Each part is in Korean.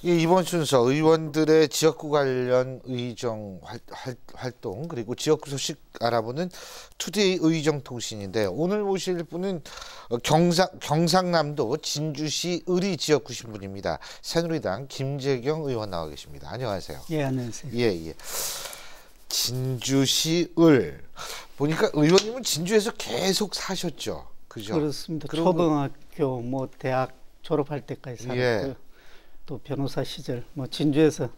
이번 순서 의원들의 지역구 관련 의정 활동 그리고 지역구 소식 알아보는 투데이 의정통신인데 오늘 모실 분은 경상남도 진주시 을이 지역구 신분입니다. 새누리당 김재경 의원 나와 계십니다. 안녕하세요. 예, 안녕하세요. 예. 진주시 을 보니까 의원님은 진주에서 계속 사셨죠, 그죠? 그렇습니다. 초등학교, 뭐 대학 졸업할 때까지 살았고요. 예. 또 변호사 시절, 뭐 진주에서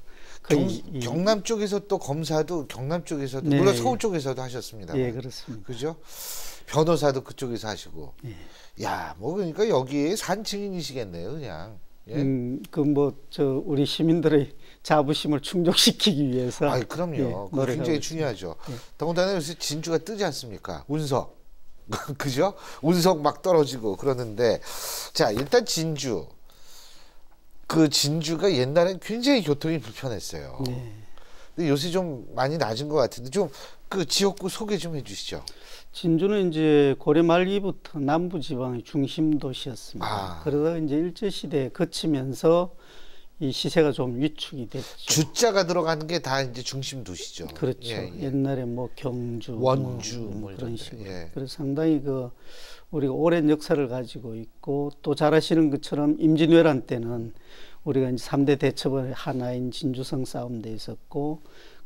거의 경남 쪽에서 또 검사도 경남 쪽에서도 네. 물론 서울 쪽에서도 하셨습니다. 예, 그렇습니다. 그죠? 변호사도 그쪽에서 하시고. 예. 야, 뭐 그러니까 여기에 산 증인이시겠네요, 그냥. 예? 우리 시민들의 자부심을 충족시키기 위해서. 아이, 그럼요. 예, 그거 굉장히 있습니다. 중요하죠. 예. 더군다나 요새 진주가 뜨지 않습니까? 운석. 그죠? 운석 막 떨어지고 그러는데, 자, 일단 진주. 그 진주가 옛날엔 굉장히 교통이 불편했어요. 네. 근데 요새 좀 많이 낮은 것 같은데 좀 그 지역구 소개 좀 해주시죠. 진주는 이제 고려 말기부터 남부 지방의 중심 도시였습니다. 아. 그러다가 이제 일제 시대에 거치면서 이 시세가 좀 위축이 됐죠. 주자가 들어가는 게 다 이제 중심 도시죠. 그렇죠. 예. 옛날에 뭐 경주, 원주 뭐 이런 그런 데. 식으로. 예. 그래서 상당히 우리가 오랜 역사를 가지고 있고 또 잘 아시는 것처럼 임진왜란 때는 우리가 이제 3대 대첩의 하나인 진주성 싸움도 있었고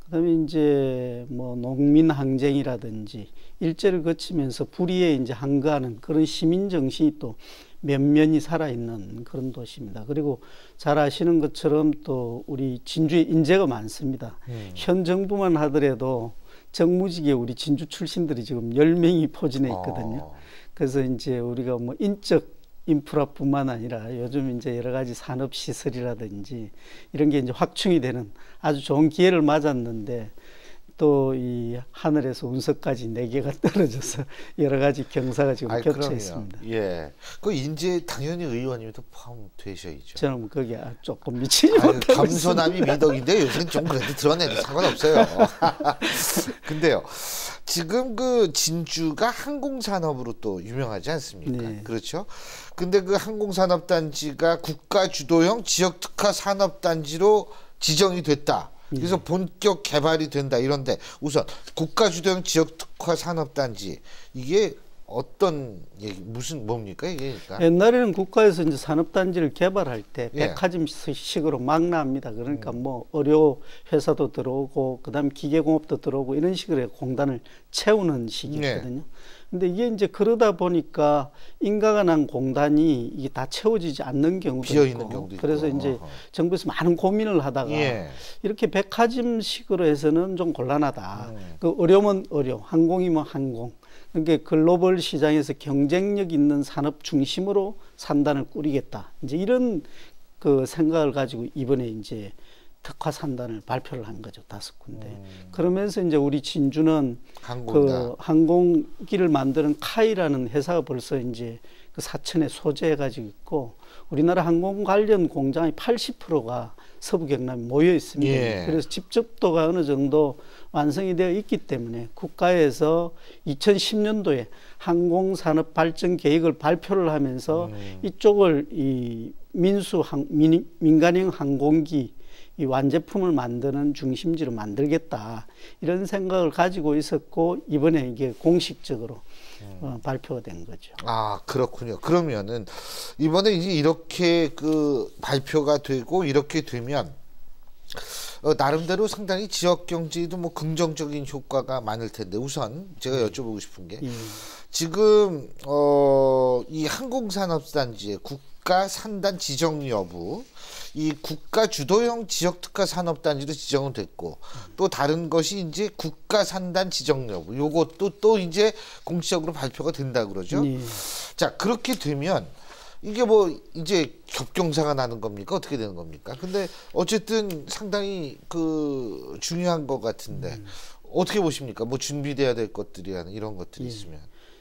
그다음에 이제 뭐 농민 항쟁이라든지 일제를 거치면서 불의에 이제 항거하는 그런 시민 정신이 또 면면이 살아있는 그런 도시입니다. 그리고 잘 아시는 것처럼 또 우리 진주에 인재가 많습니다. 현 정부만 하더라도 정무직에 우리 진주 출신들이 지금 10명이 포진해 있거든요. 그래서 이제 우리가 뭐 인적 인프라뿐만 아니라 요즘 이제 여러 가지 산업 시설이라든지 이런 게 이제 확충이 되는 아주 좋은 기회를 맞았는데 또 이 하늘에서 운석까지 4개가 떨어져서 여러 가지 경사가 지금 겹쳐 있습니다. 예. 그 인제 당연히 의원님도 포함되셔야죠. 저는 거기에 조금 미치지 못하고 겸손함이 미덕인데 요새는 좀 그래도 드러내도 상관없어요. 근데요. 지금 그 진주가 항공산업으로 또 유명하지 않습니까? 네. 그렇죠. 근데 그 항공산업단지가 국가주도형 지역특화산업단지로 지정이 됐다. 그래서 본격 개발이 된다 이런데 우선 국가주도형 지역특화산업단지 이게 어떤 얘기 뭡니까 이게? 그러니까? 옛날에는 국가에서 이제 산업단지를 개발할 때 예. 백화점식으로 막 나옵니다. 그러니까 뭐 의료 회사도 들어오고 그다음 기계공업도 들어오고 이런 식으로 해서 공단을 채우는 시기였거든요. 근데 이게 이제 그러다 보니까 인가가 난 공단이 이게 다 채워지지 않는 경우도 비어 있고 있는 경우도 그래서 있고. 이제 정부에서 많은 고민을 하다가 예. 이렇게 백화점식으로 해서는 좀 곤란하다. 그 의료면 의료, 항공이면 항공. 그러니까 글로벌 시장에서 경쟁력 있는 산업 중심으로 산단을 꾸리겠다. 이제 이런 그 생각을 가지고 이번에 이제 특화 산단을 발표를 한 거죠. 5군데. 그러면서 이제 우리 진주는 그 항공기를 만드는 카이라는 회사가 벌써 이제 그 사천에 소재해 가지고 있고 우리나라 항공 관련 공장의 80%가 서부 경남에 모여 있습니다. 예. 그래서 집적도가 어느 정도 완성이 되어 있기 때문에 국가에서 2010년도에 항공산업 발전 계획을 발표를 하면서 이쪽을 이 민간형 항공기 이 완제품을 만드는 중심지로 만들겠다 이런 생각을 가지고 있었고 이번에 이게 공식적으로 발표가 된 거죠. 아, 그렇군요. 그러면은 이번에 이제 이렇게 그 발표가 되고 이렇게 되면 나름대로 상당히 지역 경제에도 뭐 긍정적인 효과가 많을 텐데 우선 제가 여쭤보고 싶은 게 지금 이 항공산업단지의 국가 산단 지정 여부 이 국가 주도형 지역특화 산업단지로 지정은 됐고 또 다른 것이 이제 국가 산단 지정 여부 요것도 또 이제 공식적으로 발표가 된다 그러죠. 자, 그렇게 되면 이게 뭐 이제 겹경사가 나는 겁니까? 어떻게 되는 겁니까? 근데 어쨌든 상당히 그 중요한 것 같은데 어떻게 보십니까? 뭐 준비돼야 될 것들이나 이런 것들이 있으면.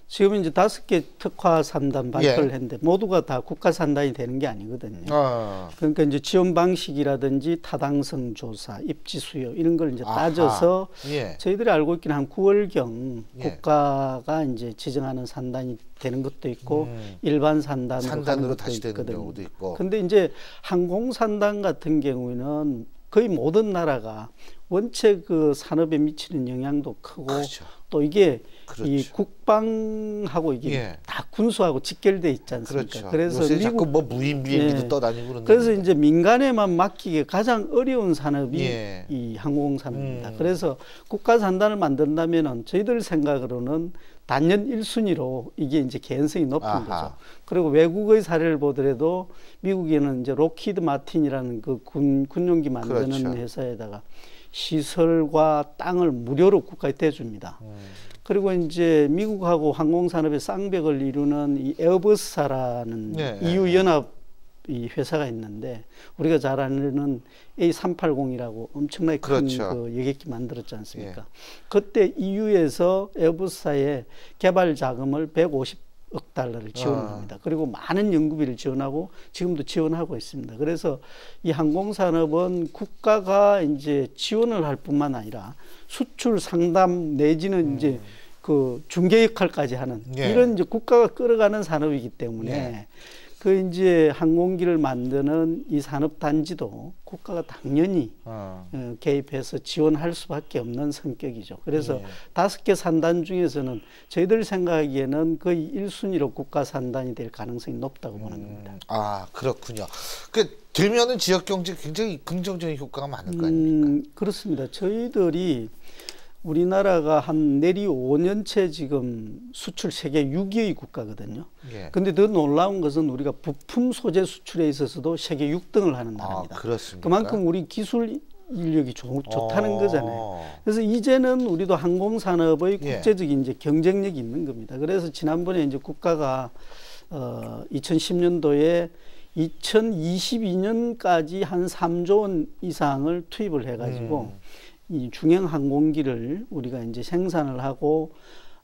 지금 이제 5개 특화 산단 발표를 예. 했는데 모두가 다 국가 산단이 되는 게 아니거든요. 아. 그러니까 이제 지원 방식이라든지 타당성 조사, 입지 수요 이런 걸 이제 아하. 따져서 예. 저희들이 알고 있기는 한 9월경 예. 국가가 이제 지정하는 산단이 되는 것도 있고 일반 산단으로 가는 것도 다시 되는 있거든요. 경우도 있고. 근데 이제 항공 산단 같은 경우에는 거의 모든 나라가 원체 그 산업에 미치는 영향도 크고 그렇죠. 또 이게 그렇죠. 이 국방하고 이게 예. 다 군수하고 직결돼 있지 않습니까? 그렇죠. 그래서 요새 미국 자꾸 뭐 무인 비행기도 예. 떠다니고 그러는 그래서 건데. 이제 민간에만 맡기기 가장 어려운 산업이 예. 이 항공 산업입니다. 그래서 국가 산단을 만든다면은 저희들 생각으로는 단연 1순위로 이게 이제 개연성이 높은 아하. 거죠. 그리고 외국의 사례를 보더라도 미국에는 이제 록히드 마틴이라는 그 군용기 만드는 그렇죠. 회사에다가 시설과 땅을 무료로 국가에 대줍니다. 그리고 이제 미국하고 항공산업의 쌍벽을 이루는 이 에어버스사라는 네, EU 연합 이 회사가 있는데 우리가 잘 아는 A380이라고 엄청나게 큰 그렇죠. 그 여객기 만들었지 않습니까? 예. 그때 EU에서 에어버스사에 개발 자금을 150억 달러를 지원합니다. 그리고 많은 연구비를 지원하고 지금도 지원하고 있습니다. 그래서 이 항공산업은 국가가 이제 지원을 할 뿐만 아니라 수출 상담 내지는 이제 그 중개 역할까지 하는 예. 이런 이제 국가가 끌어가는 산업이기 때문에 예. 그 이제 항공기를 만드는 이 산업 단지도 국가가 당연히 개입해서 지원할 수밖에 없는 성격이죠. 그래서 5개 산단 중에서는 저희들 생각하기에는 거의 1순위로 국가 산단이 될 가능성이 높다고 보는 겁니다. 아, 그렇군요. 그 되면은 지역 경제에 굉장히 긍정적인 효과가 많을 거 아닙니까? 그렇습니다. 저희들이 우리나라가 한 내리 5년째 지금 수출 세계 6위의 국가거든요. 예. 근데 더 놀라운 것은 우리가 부품 소재 수출에 있어서도 세계 6등을 하는 나라입니다. 아, 그렇습니까? 그만큼 우리 기술 인력이 좋다는 거잖아요. 그래서 이제는 우리도 항공산업의 예. 국제적인 이제 경쟁력이 있는 겁니다. 그래서 지난번에 이제 국가가 2010년도에 2022년까지 한 3조 원 이상을 투입을 해가지고 이 중형 항공기를 우리가 이제 생산을 하고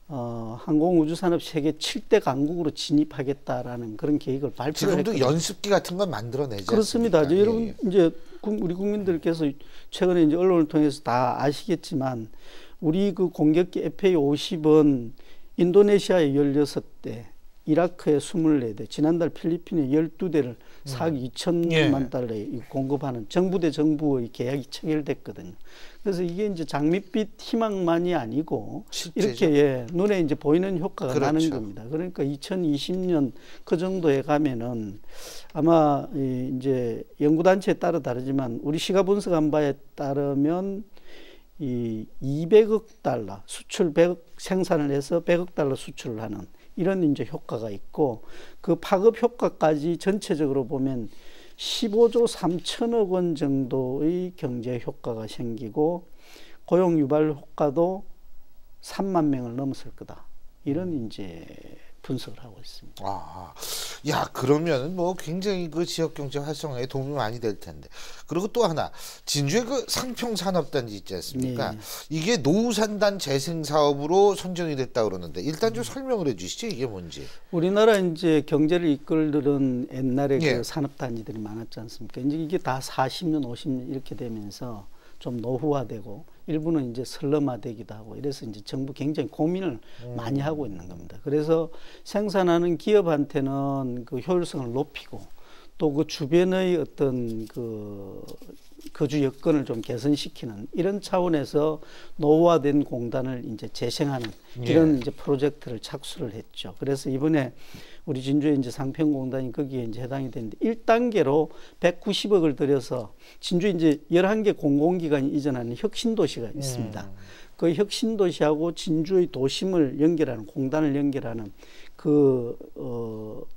항공우주산업 세계 7대 강국으로 진입하겠다라는 그런 계획을 발표를 지금도 했거든요. 연습기 같은 건 만들어내지 그렇습니다. 않습니까? 여러분 예. 이제 우리 국민들께서 최근에 이제 언론을 통해서 다 아시겠지만 우리 그 공격기 FA-50은 인도네시아에 16대, 이라크에 24대, 지난달 필리핀에 12대를 4억 2천만 달러에 공급하는 정부 대 정부의 계약이 체결됐거든요. 그래서 이게 이제 장밋빛 희망만이 아니고 실제죠. 이렇게 눈에 이제 보이는 효과가 그렇죠. 나는 겁니다. 그러니까 2020년 그 정도에 가면은 아마 이제 연구단체에 따라 다르지만 우리 시가 분석한 바에 따르면 이 200억 달러 수출 100억 생산을 해서 100억 달러 수출을 하는 이런 이제 효과가 있고 그 파급 효과까지 전체적으로 보면 15조 3천억 원 정도의 경제 효과가 생기고 고용 유발 효과도 3만 명을 넘었을 거다. 이런 이제 분석을 하고 있습니다. 아, 야, 그러면은 뭐 굉장히 그 지역 경제 활성화에 도움이 많이 될 텐데. 그리고 또 하나, 진주의 그 상평산업단지 있지 않습니까? 네. 이게 노후산단 재생 사업으로 선정이 됐다 그러는데 일단 좀 설명을 해주시죠. 이게 뭔지. 우리나라 이제 경제를 이끌던 옛날에 예. 그 산업단지들이 많았지 않습니까? 이제 이게 다 40년, 50년 이렇게 되면서 좀 노후화되고 일부는 이제 슬럼화되기도 하고 이래서 이제 정부 굉장히 고민을 많이 하고 있는 겁니다. 그래서 생산하는 기업한테는 그 효율성을 높이고 또 그 주변의 어떤 그 거주 여건을 좀 개선시키는 이런 차원에서 노후화된 공단을 이제 재생하는 이런 이제 프로젝트를 착수를 했죠. 그래서 이번에 우리 진주에 이제 상평공단이 거기에 이제 해당이 되는데 1단계로 190억을 들여서 진주에 이제 11개 공공기관이 이전하는 혁신도시가 있습니다. 그 혁신도시하고 진주의 도심을 연결하는 공단을 연결하는 그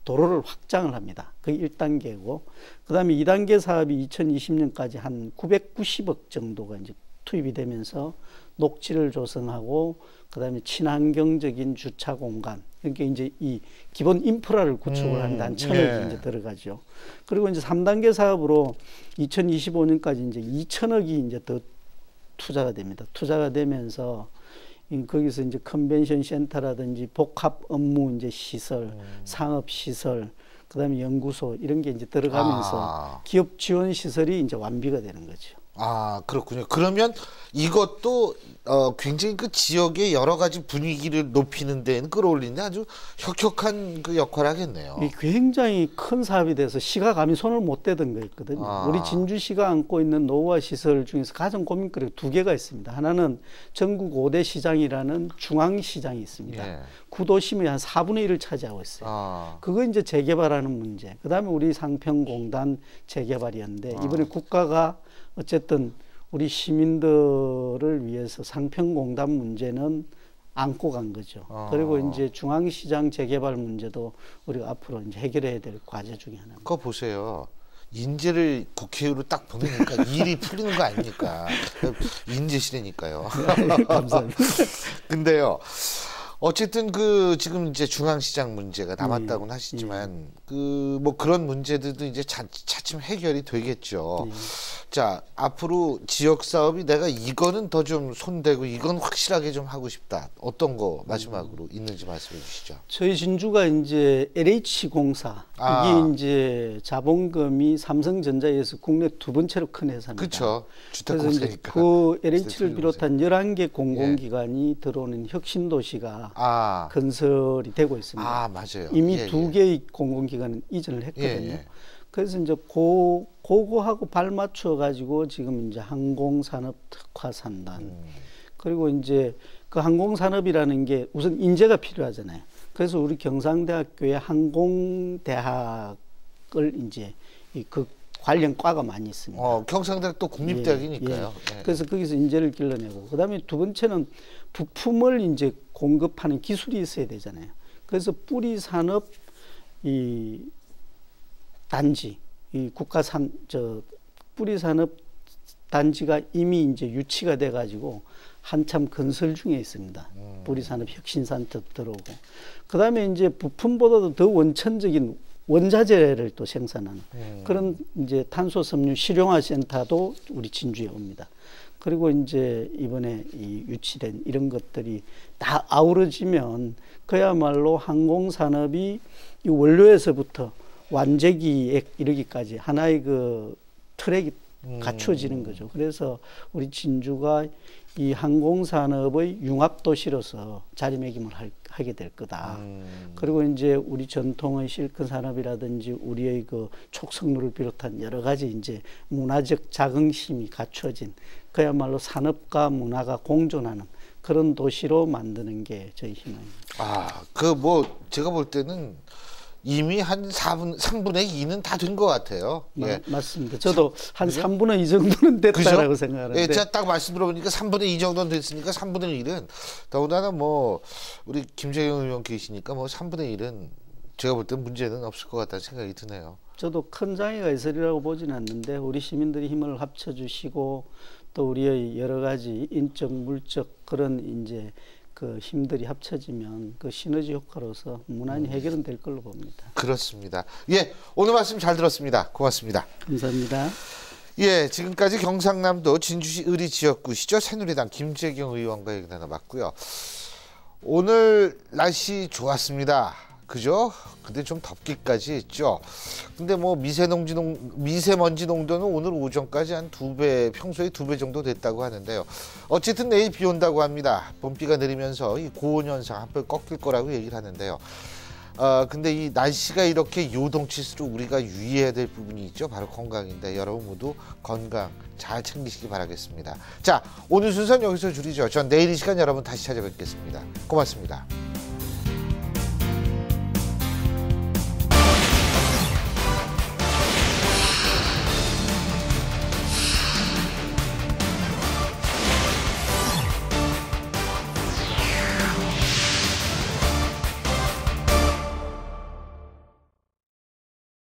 도로를 확장을 합니다. 그게 1단계고 그다음에 2단계 사업이 2020년까지 한 990억 정도가 이제 투입이 되면서 녹지를 조성하고 그다음에 친환경적인 주차 공간 그러니까 이제 이 기본 인프라를 구축을 하는데 한 1,000억이 이제 들어가죠. 그리고 이제 3단계 사업으로 2025년까지 이제 2,000억이 이제 더 투자가 됩니다. 투자가 되면서 거기서 이제 컨벤션 센터라든지 복합 업무 이제 시설, 상업 시설, 그다음에 연구소 이런 게 이제 들어가면서 기업 지원 시설이 이제 완비가 되는 거죠. 아, 그렇군요. 그러면 이것도 굉장히 그 지역의 여러 가지 분위기를 높이는 데는 끌어올리는 데 아주 혁혁한 그 역할을 하겠네요. 굉장히 큰 사업이 돼서 시가 감히 손을 못 대던 거 있거든요. 우리 진주시가 안고 있는 노후화 시설 중에서 가장 고민거리가 두 개가 있습니다. 하나는 전국 5대 시장이라는 중앙시장이 있습니다. 예. 구도심의 한 4분의 1을 차지하고 있어요. 그거 이제 재개발하는 문제. 그다음에 우리 상평공단 재개발이었는데 이번에 국가가 어쨌든 우리 시민들을 위해서 상평공단 문제는 안고 간 거죠. 그리고 이제 중앙시장 재개발 문제도 우리가 앞으로 이제 해결해야 될 과제 중에 하나입니다. 그거 보세요. 인재를 국회의원으로 딱 보내니까 일이 풀리는 거 아닙니까? 인재시대니까요. 감사합니다. 근데요. 어쨌든 그 지금 이제 중앙시장 문제가 남았다고는 하시지만 그 뭐 그런 문제들도 이제 차츰 해결이 되겠죠. 자, 앞으로 지역 사업이 내가 이거는 더 좀 손대고 이건 확실하게 좀 하고 싶다. 어떤 거 마지막으로 있는지 말씀해 주시죠. 저희 진주가 이제 LH공사 이게 이제 자본금이 삼성전자에서 국내 두 번째로 큰 회사입니다. 그렇죠. 그래서 이제 그 LH를 비롯한 11개 공공기관이 들어오는 혁신도시가 건설이 되고 있습니다. 아, 맞아요. 이미 두 개의 공공기관은 이전을 했거든요. 그래서 이제 그거하고 발맞춰 가지고 지금 이제 항공산업 특화산단 그리고 이제 그 항공산업이라는 게 우선 인재가 필요하잖아요. 그래서 우리 경상대학교에 항공대학을 이제 그 관련 과가 많이 있습니다. 경상대학 또 국립대학이니까요. 그래서 거기서 인재를 길러내고 그다음에 두 번째는 부품을 이제 공급하는 기술이 있어야 되잖아요. 그래서 뿌리 산업 이 단지, 이 뿌리 산업 단지가 이미 이제 유치가 돼 가지고 한참 건설 중에 있습니다. 뿌리 산업 혁신센터 들어오고. 그다음에 이제 부품보다도 더 원천적인 원자재를 또 생산하는 그런 이제 탄소 섬유 실용화 센터도 우리 진주에 옵니다. 그리고 이제 이번에 이 유치된 이런 것들이 다 아우러지면 그야말로 항공산업이 이 원료에서부터 완제기에 이르기까지 하나의 그 트랙이 갖춰지는 거죠. 그래서 우리 진주가 이 항공산업의 융합도시로서 자리매김을 하게 될 거다. 그리고 이제 우리 전통의 실크 산업이라든지 우리의 그 촉성루를 비롯한 여러 가지 이제 문화적 자긍심이 갖춰진 그야말로 산업과 문화가 공존하는 그런 도시로 만드는 게 저희 희망입니다. 그 뭐 제가 볼 때는 이미 한 3분의 2는 다 된 것 같아요. 맞습니다. 저도 한 3분의 2 정도는 됐다라고 생각하는데. 제가 딱 말씀 들어보니까 3분의 2 정도는 됐으니까 3분의 1은 더군다나 뭐 우리 김재경 의원 계시니까 뭐 3분의 1은 제가 볼 때 문제는 없을 것 같다는 생각이 드네요. 저도 큰 장애가 있으리라고 보지는 않는데 우리 시민들이 힘을 합쳐주시고 또 우리의 여러 가지 인적, 물적 그런 이제 그 힘들이 합쳐지면 그 시너지 효과로서 무난히 해결은 될 걸로 봅니다. 그렇습니다. 오늘 말씀 잘 들었습니다. 고맙습니다. 감사합니다. 지금까지 경상남도 진주시 의리 지역구시죠. 새누리당 김재경 의원과 얘기 나눠봤고요. 오늘 날씨 좋았습니다. 그죠? 근데 좀 덥기까지 했죠. 근데 뭐 미세먼지 농도는 오늘 오전까지 한 2배, 평소에 2배 정도 됐다고 하는데요. 어쨌든 내일 비 온다고 합니다. 봄비가 내리면서 이 고온 현상 한번 꺾일 거라고 얘기를 하는데요. 근데 이 날씨가 이렇게 요동칠수록 우리가 유의해야 될 부분이 있죠. 바로 건강인데 여러분 모두 건강 잘 챙기시기 바라겠습니다. 자, 오늘 순서는 여기서 줄이죠. 전 내일 이 시간 여러분 다시 찾아뵙겠습니다. 고맙습니다.